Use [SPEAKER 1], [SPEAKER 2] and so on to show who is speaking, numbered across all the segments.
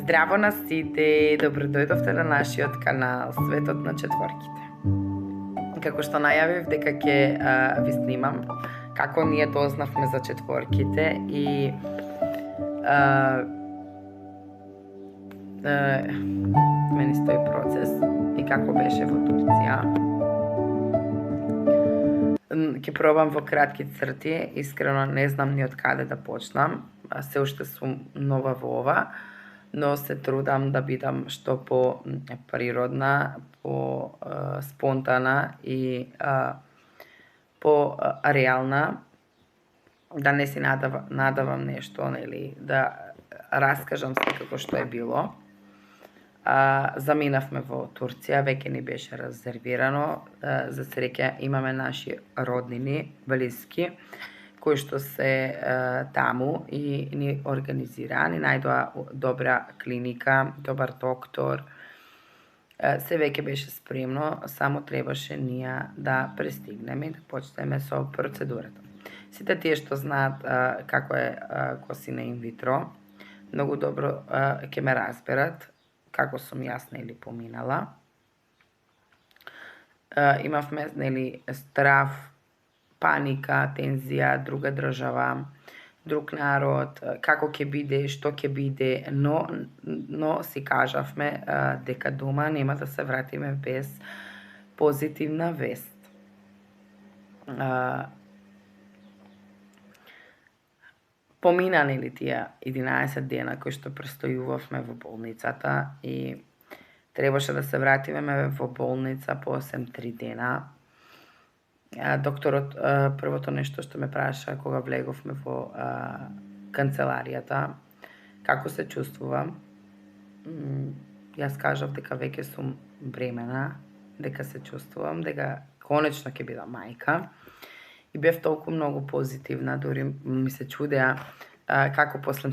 [SPEAKER 1] Здраво на сите, добро дојдовте на нашиот канал Светот на четворките. Како што најавив дека ќе ви снимам како ние дознавме за четворките и мене стои процес и како беше во Турција. Ќе пробам во кратки црти, искрено не знам ни од каде да почнам, се уште сум нова во ова, но се трудам да бидам што по природна, по спонтана и по реална, да не си надавам нешто, нели, да раскажам се како што е било. Заминавме во Турција, веќе ни беше резервирано, за среќа имаме наши роднини, блиски, кои што се таму и ни организираа, ни најдоа добра клиника, добар доктор. Се веќе беше спремно, само требаше ние да пристигнеме и да почнеме со процедурата. Сите тие што знаат како е косина инвитро, многу добро ќе ме разберат како сум јас нели поминала. Имавме нели страв, паника, тензија, друга држава, друг народ, како ќе биде, што ќе биде, но си кажавме дека дома нема да се вратиме без позитивна вест. Помина нели тие 11 дена кои што престојувавме во болницата и требаше да се вратиме во болница по 8-3 дена. Докторот првото нешто што ме праша кога влеговме во канцеларијата, како се чувствувам. Јас кажав дека веќе сум бремена, дека се чувствувам, дека конечно ќе бидам мајка. И бев толку многу позитивна, дури ми се чудеа како после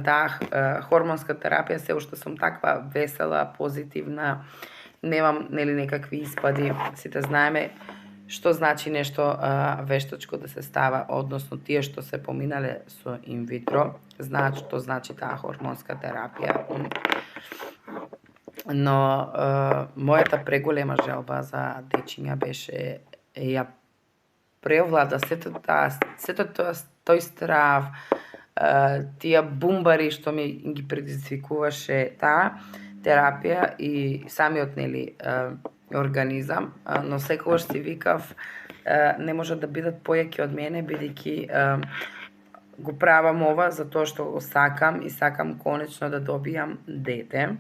[SPEAKER 1] таа хормонска терапија се уште сум таква весела, позитивна, немам нели некакви испади. Сите знаеме што значи нешто вештачко да се става, односно тие што се поминале со инвитро, знаат што значи таа хормонска терапија. Но мојата преголема желба за дечиња беше ја преовлада сето тој страв, тие бумбари што ми ги предизвикуваше таа терапија и самиот нели организам, но секогаш си викав не може да бидат појаки од мене, бидејќи го правам ова затоа што го сакам и сакам конечно да добијам дете.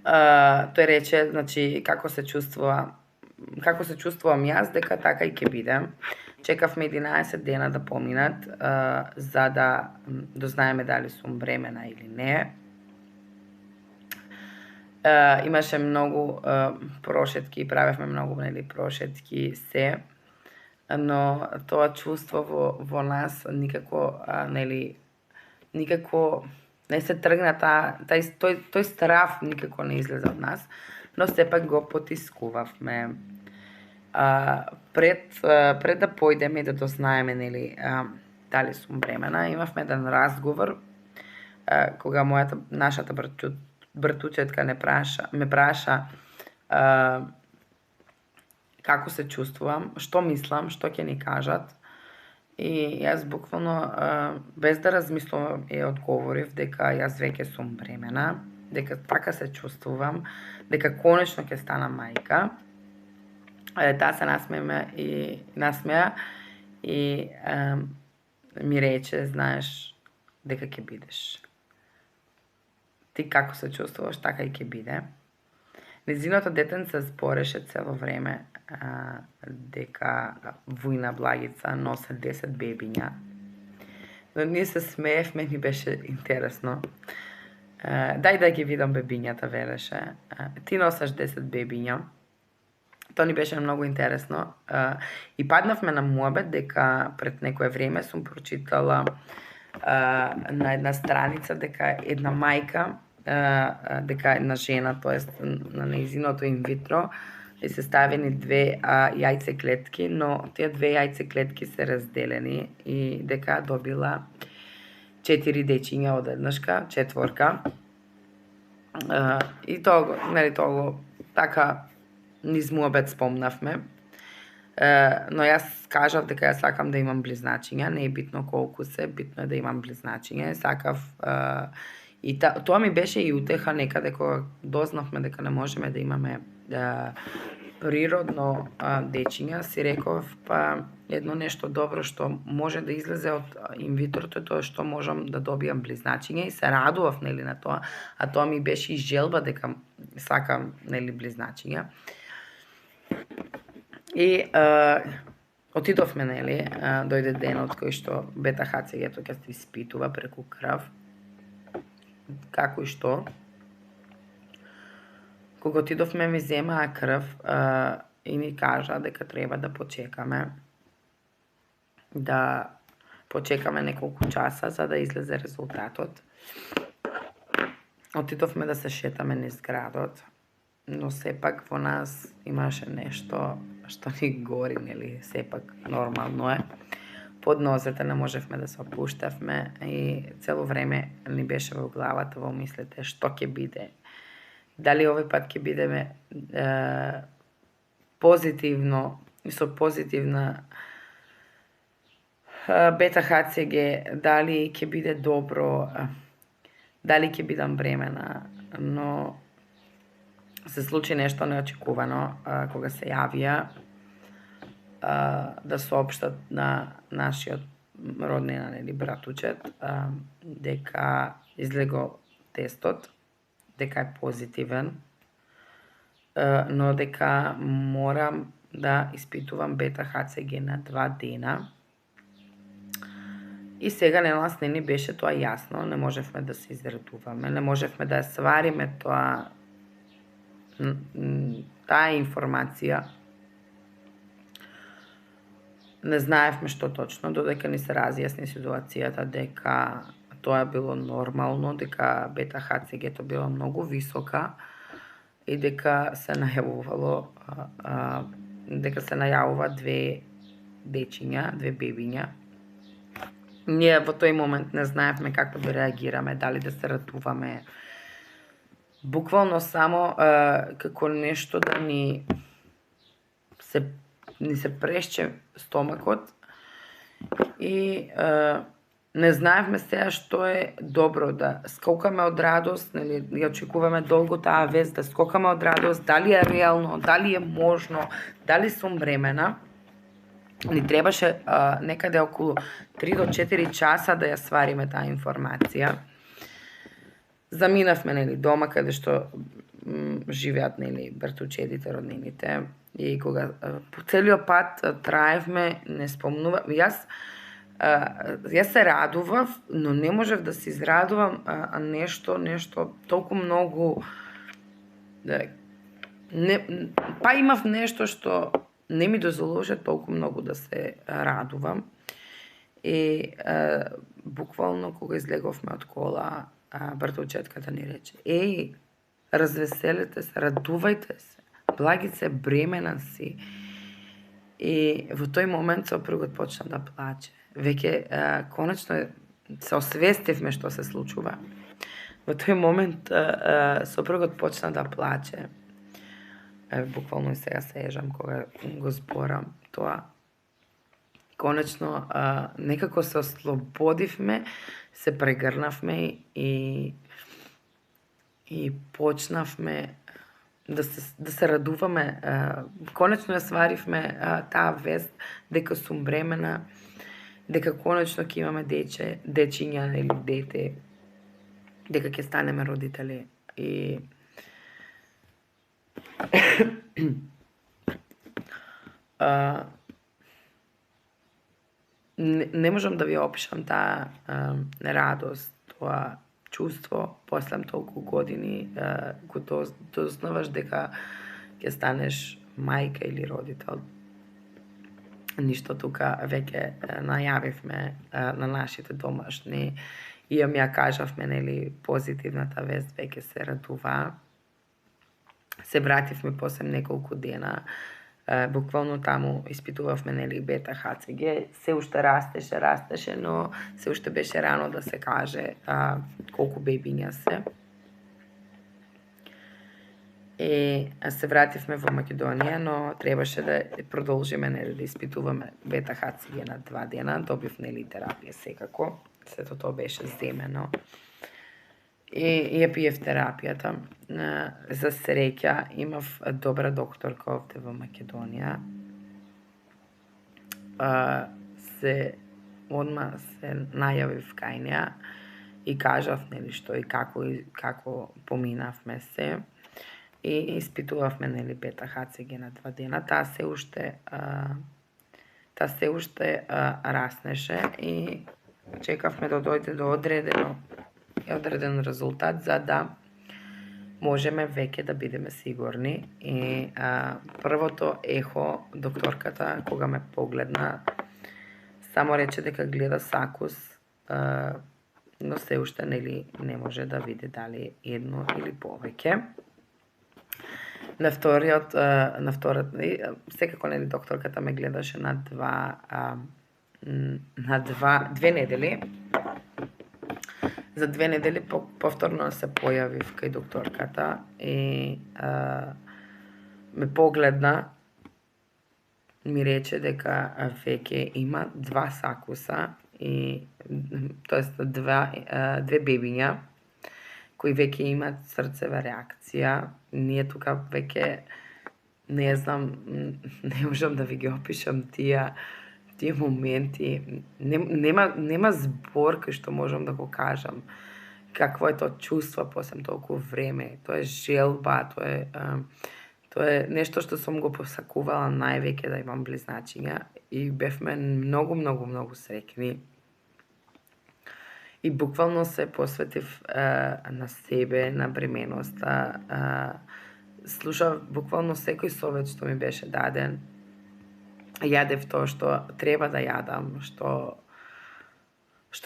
[SPEAKER 1] Тој рече, значи, како се чувствувам јас, дека така и ќе биде. Чекавме 11 дена да поминат, за да дознаеме дали сум бремена или не. Имаше многу прошетки, правевме многу нели прошетки се, но тоа чувство во нас никако не се тргна тој страв никако не излезе од нас, но сепак го потискувавме. Пред да појдеме и да дознаеме нели дали сум бремена, имавме еден разговор кога нашата братучетка ме праша како се чувствувам, што мислам, што ќе ни кажат. И јас буквално без да размислувам ја одговорив дека јас веќе сум бремена, дека така се чувствувам, дека конечно ќе станам мајка. Таа се насмеа и ми рече, знаеш дека ќе бидеш. Ти како се чувствуваш, така и ќе биде. Незиното детенце збореше цело време дека војна благица носе 10 бебиња. Но ние се смеевме, ни беше интересно. Дај да ги видам бебињата, велеше. Ти носаш 10 бебиња. Тоа ни беше многу интересно. И паднавме на муабет дека пред некое време сум прочитала на една страница дека една мајка, дека една жена, тоест на нејзиното инвитро, и се ставени 2 јајцеклетки, но тие 2 јајцеклетки се разделени и дека добила 4 дечиња одеднашка, 4. И тоа, нели тоа така низ муабет спомнавме. Но јас кажав дека јас сакам да имам близначиња, не е битно колку се, битно е да имам близначиња. Сакав и тоа ми беше и утеха некаде кога дознавме дека не можеме да имаме природно дечиња, си реков па едно нешто добро што може да излезе од инвитрото е тоа што можам да добијам близначиња и се радував нели на тоа, а тоа ми беше и желба дека сакам нели близначиња. И отидовме нели, дојде денот кој што бета-ХЦГ-то ќе се испитува преку крв. Како и што. Кога отидовме ми земаа крв и ни кажа дека треба да почекаме неколку часа за да излезе резултатот. Отидовме да се шетаме низ градот, но сепак во нас имаше нешто што ни гори, нели, сепак нормално е. Под нозете не можевме да се опуштавме и цело време ни беше во главата, во мислите, што ќе биде. Дали овој пат ќе бидеме позитивно, со позитивна бета-ХЦГ, дали ќе биде добро, дали ќе бидам бремена, но се случи нешто неочекувано кога се јавија да соопштат на нашиот роднина, нели, братучет, дека излего тестот, дека е позитивен, но дека морам да испитувам бета-ХЦГ на 2 дена. И сега на нас не ни беше тоа јасно, не можевме да се израдуваме, не можевме да ја свариме таа информација. Не знаевме што точно, додека ни се разјасни ситуацијата дека тоа било нормално, дека бета-ХЦГ-то било многу висока и дека се најавувало дека се најавува 2 дечиња, 2 бебиња. Ние во тој момент не знаевме како да реагираме, дали да се радуваме. Буквално само како нешто да ни се пресче стомакот и не знаевме сега што е добро, да скокаме од радост, нели, ја очекуваме долго таа вест, да скокаме од радост, дали е реално, дали е можно, дали сум бремена. Ни требаше некаде околу 3 до 4 часа да ја свариме таа информација. Заминавме, нели, дома каде што живеат, нели, братучедите, роднините, и кога по целиот пат траевме, не спомнувам, јас се радував, но не можев да се израдувам нешто толку многу, па имав нешто што не ми дозволуваше толку многу да се радувам. И буквално кога излеговме од кола, братовчетката ни рече: "Еј, развеселете се, радувајте се, благице, бремена си." И во тој момент сопругот почна да плаче. Веќе конечно се освестивме што се случува. Во тој момент сопругот почна да плаче. Буквално и сега се ежам кога го зборам тоа. Конечно, некако се ослободивме, се прегрнавме и почнавме да се радуваме. Конечно ја сваривме таа вест дека сум бремена, дека конечно ќе имаме дечиња или дете, дека ќе станеме родители. И не можам да ви опишам таа радост, тоа чувство после толку години, го дознаваш дека ќе станеш мајка или родител. Ништо тука веќе најавивме на нашите домашни и ја кажавме, нели, позитивната вест, веќе се радува. Се вративме после неколку дена Буквално таму испитувавме нели бета ХЦГ, се уште растеше, но се уште беше рано да се каже колку бебиња се. Се вративме во Македонија, но требаше да продолжиме нели да испитуваме бета ХЦГ на 2 дена, добив нели терапија секако, сето тоа беше земено. И ја пиев терапијата. За среќа имав добра докторка овде во Македонија. Одма се најавив кај неа и кажав нели што и како поминавме се. И испитувавме нели бета ХЦГ на 2 дена. Таа се уште раснеше и чекавме да дојде до одреден резултат за да можеме веќе да бидеме сигурни. И првото ехо, докторката кога ме погледна, само рече дека гледа сакус, но се уште нели не може да види дали едно или повеќе. На вториот, секако нели докторката ме гледаше на 2 недели. За 2 недели повторно се појавив кај докторката и ме погледна, ми рече дека веќе има 2 сакуса и тоест 2 бебиња кои веќе имат срцева реакција. Ние тука веќе не знам, не можам да ви ги опишам тие моменти. Нема збор кој што можам да го кажам. Какво е тоа чувство после толку време? Тоа е желба, тоа е нешто што сум го посакувала највеќе да имам близначиња и бевме многу среќни. И буквално се посветив на себе, на бременоста. Слушав буквално секој совет што ми беше даден. Јадев тоа што треба да јадам, што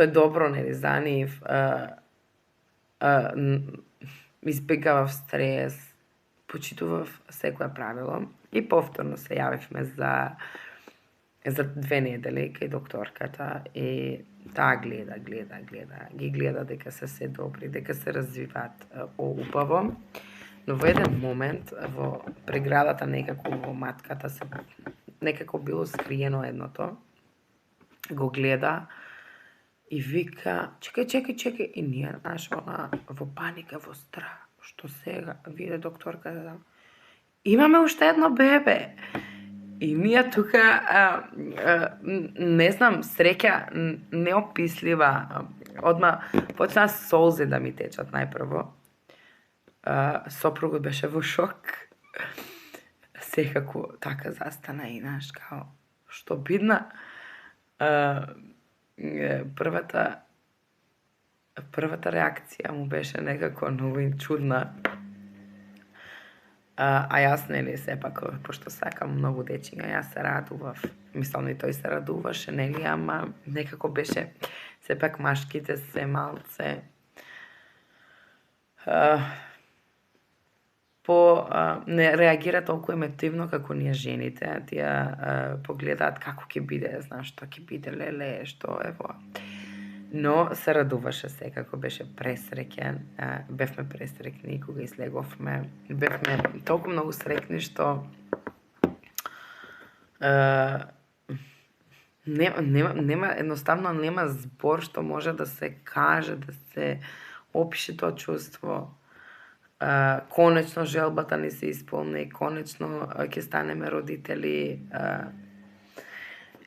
[SPEAKER 1] е добро нели за нив. Избегавав стрес, почитував секое правило и повторно се јавивме за 2 недели кај докторката и таа гледа, ги гледа дека се добри, дека се развиваат убаво. Но во еден момент во преградата некако во матката некако било скриено едното. Го гледа и вика чекај и ние она во паника, во страх. Што сега? Виде докторката. Имаме уште едно бебе. И ние тука, не знам, среќа неопислива. Одма почнаа солзи да ми течат најпрво. Сопругот беше во шок. Секако така застана и као, што бидна. Првата реакција му беше некако многу чудна. А јас нели сепак, пошто сакам многу дечиња, јас се радував. Мислам и тој се радуваше, нели, ама некако беше сепак машките се малце не реагира толку емотивно како ние жените. Тие погледаат како ќе биде, знаеш, што ќе биде, леле, што ево. Но се радуваше секако, беше пресреќен. Бевме пресреќни кога излеговме. Бевме толку многу среќни што едноставно нема збор што може да се каже, да се опише тоа чувство. Конечно желбата ни се исполни, конечно ќе станеме родители.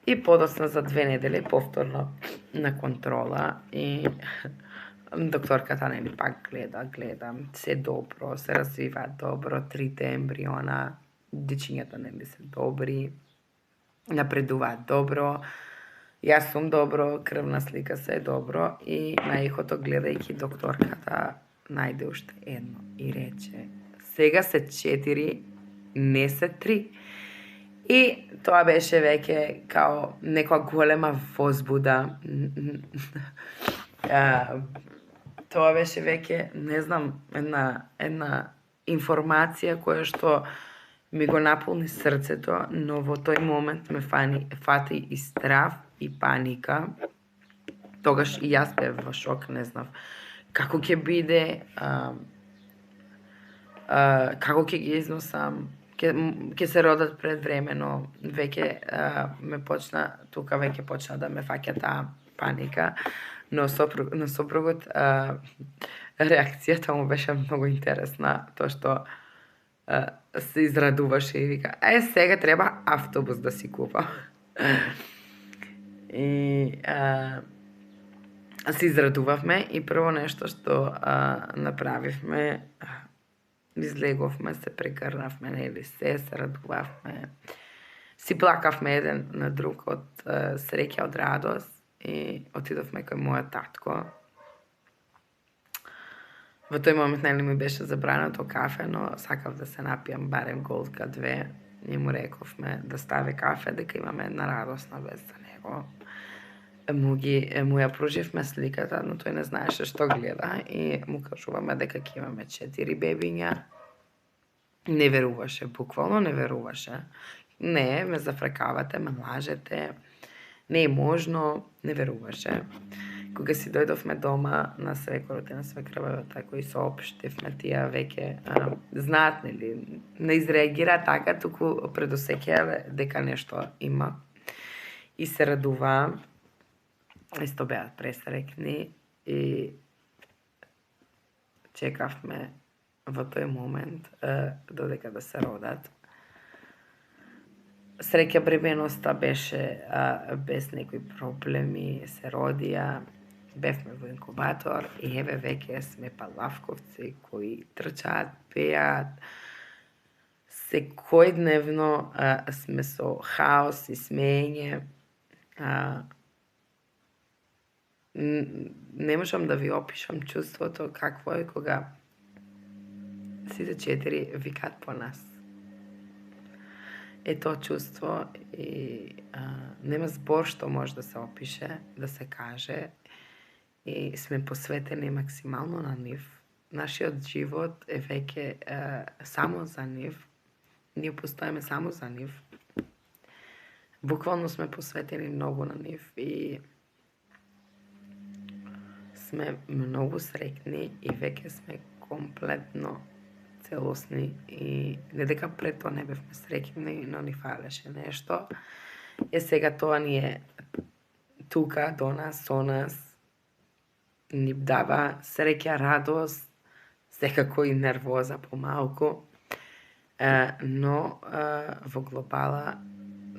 [SPEAKER 1] И подоцна за 2 недели повторно на контрола и докторката нели пак гледа, се добро, се развива добро, 3 ембриона, дечињата нели се добри, напредуваат добро, јас сум добро, крвна слика се е добро и на ехото гледајќи докторката најде уште едно и рече сега се 4, не се 3. И тоа беше веќе као некоја голема возбуда. Тоа беше веќе, не знам, една информација која што ми го наполни срцето, но во тој момент ме фати и страв и паника. Тогаш и јас бев во шок, не знав како ќе биде, како ќе ги износам, ќе се родат предвремено, веќе почна да ме фаќа таа паника, но сопругот реакцијата му беше многу интересна, тоа што се израдуваше и вика, сега треба автобус да си купам. И се израдувавме и прво нешто што направивме, излеговме, се прегрнавме, нели, се радувавме. Си плакавме еден на друг од среќа, од радост и отидовме кај мојот татко. Во тој момент нели ми беше забрането кафе, но сакав да се напијам барем голтка две и му рековме да стави кафе, дека имаме една радосна вест за него. Му ја пруживме сликата, но тој не знаеше што гледа и му кажуваме дека ќе имаме 4 бебиња. Не веруваше, буквално не веруваше. Не, ме зафракавате, ме лажете, не е можно, не веруваше. Кога си дојдовме дома на свекорот и на свекрвата кои соопштивме, тие веќе знаат, нели, не изреагира така, туку предусеќале дека нешто има и се радуваа. Исто беа пресрекни и чекавме во тој момент додека да се родат. Среќа бременоста беше без некои проблеми, се родија, бевме во инкубатор и еве веќе сме палавковци кои трчаат, пеат, секојдневно сме со хаос и смеење. Не можам да ви опишам чувството какво е кога сите 4 викаат по нас. Е тоа чувство и нема збор што може да се опише, да се каже и сме посветени максимално на нив. Нашиот живот е веќе само за нив. Ние постоиме само за нив. Буквално сме посветени многу на нив и сме многу среќни и веќе сме комплетно целосни и не дека пред тоа не бевме среќни, но ни фалеше нешто. Сега тоа ни е тука до нас, со нас, ни дава среќа, радост, секако и нервоза помалку, но во глобала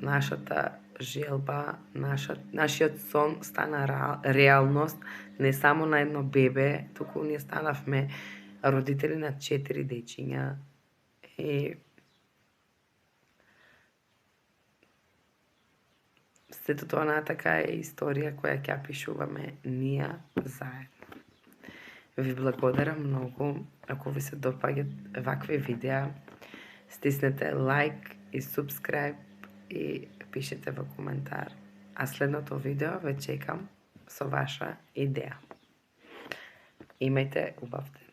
[SPEAKER 1] нашата желба, нашиот сон стана реалност не само на едно бебе, туку ние станавме родители на 4 дечиња и сето тоа натака е историја која ќе пишуваме ние заедно. Ви благодарам многу. Ако ви се допаѓаат вакви видеа, стиснете лайк и субскрайб и пишете во коментар. А следното видео ве чекам со ваша идеја. Имајте убав ден.